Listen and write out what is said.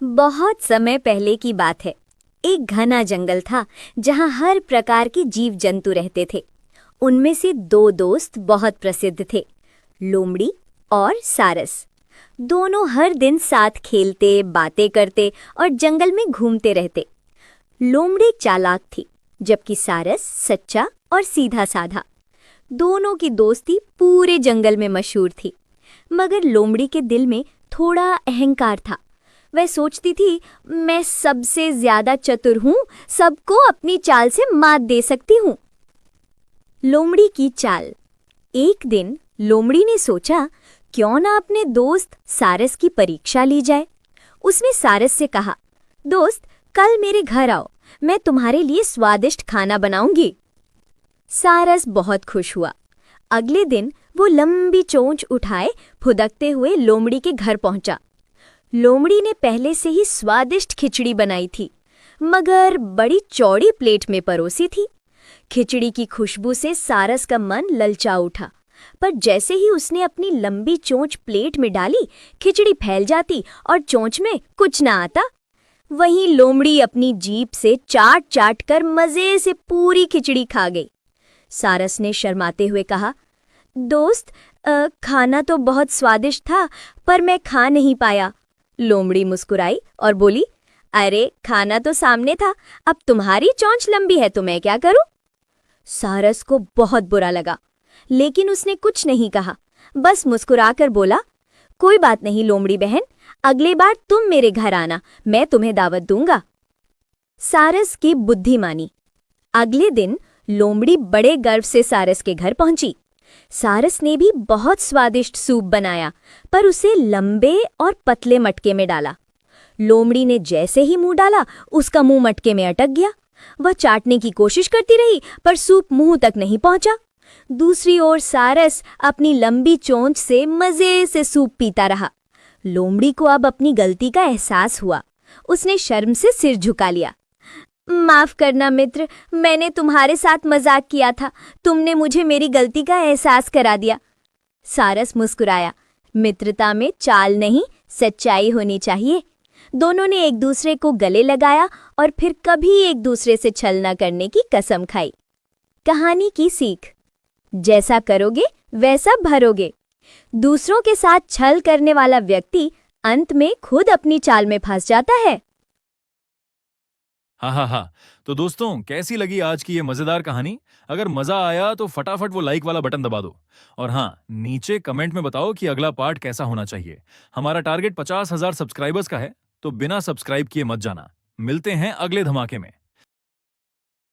बहुत समय पहले की बात है। एक घना जंगल था जहां हर प्रकार के जीव जंतु रहते थे। उनमें से दो दोस्त बहुत प्रसिद्ध थे, लोमड़ी और सारस। दोनों हर दिन साथ खेलते, बातें करते और जंगल में घूमते रहते। लोमड़ी चालाक थी, जबकि सारस सच्चा और सीधा साधा। दोनों की दोस्ती पूरे जंगल में मशहूर थी। मगर लोमड़ी के दिल में थोड़ा अहंकार था। वह सोचती थी, मैं सबसे ज्यादा चतुर हूँ, सबको अपनी चाल से मात दे सकती हूँ। लोमड़ी की चाल। एक दिन लोमड़ी ने सोचा, क्यों ना अपने दोस्त सारस की परीक्षा ली जाए। उसने सारस से कहा, दोस्त, कल मेरे घर आओ, मैं तुम्हारे लिए स्वादिष्ट खाना बनाऊंगी। सारस बहुत खुश हुआ। अगले दिन वो लंबी चोंच उठाए फुदकते हुए लोमड़ी के घर पहुंचा। लोमड़ी ने पहले से ही स्वादिष्ट खिचड़ी बनाई थी, मगर बड़ी चौड़ी प्लेट में परोसी थी। खिचड़ी की खुशबू से सारस का मन ललचा उठा, पर जैसे ही उसने अपनी लंबी चोंच प्लेट में डाली, खिचड़ी फैल जाती और चोंच में कुछ ना आता। वहीं लोमड़ी अपनी जीभ से चाट चाट कर मजे से पूरी खिचड़ी खा गई। सारस ने शर्माते हुए कहा, दोस्त, खाना तो बहुत स्वादिष्ट था, पर मैं खा नहीं पाया। लोमड़ी मुस्कुराई और बोली, अरे खाना तो सामने था, अब तुम्हारी चोंच लंबी है तो मैं क्या करूं? सारस को बहुत बुरा लगा, लेकिन उसने कुछ नहीं कहा, बस मुस्कुराकर बोला, कोई बात नहीं लोमड़ी बहन, अगली बार तुम मेरे घर आना, मैं तुम्हें दावत दूंगा। सारस की बुद्धि मानी। अगले दिन लोमड़ी बड़े गर्व से सारस के घर पहुंची। सारस ने भी बहुत स्वादिष्ट सूप बनाया, पर उसे लंबे और पतले मटके में डाला। लोमड़ी ने जैसे ही मुंह डाला, उसका मुंह मटके में अटक गया। वह चाटने की कोशिश करती रही, पर सूप मुंह तक नहीं पहुंचा। दूसरी ओर सारस अपनी लंबी चोंच से मजे से सूप पीता रहा। लोमड़ी को अब अपनी गलती का एहसास हुआ। उसने शर्म से सिर झुका लिया। माफ करना मित्र, मैंने तुम्हारे साथ मजाक किया था, तुमने मुझे मेरी गलती का एहसास करा दिया। सारस मुस्कुराया, मित्रता में चाल नहीं, सच्चाई होनी चाहिए। दोनों ने एक दूसरे को गले लगाया और फिर कभी एक दूसरे से छल न करने की कसम खाई। कहानी की सीख। जैसा करोगे वैसा भरोगे। दूसरों के साथ छल करने वाला व्यक्ति अंत में खुद अपनी चाल में फंस जाता है। हाँ हाँ हाँ। तो दोस्तों, कैसी लगी आज की ये मजेदार कहानी? अगर मजा आया तो फटाफट वो लाइक वाला बटन दबा दो। और हाँ, नीचे कमेंट में बताओ कि अगला पार्ट कैसा होना चाहिए। हमारा टारगेट 50,000 सब्सक्राइबर्स का है, तो बिना सब्सक्राइब किए मत जाना। मिलते हैं अगले धमाके में।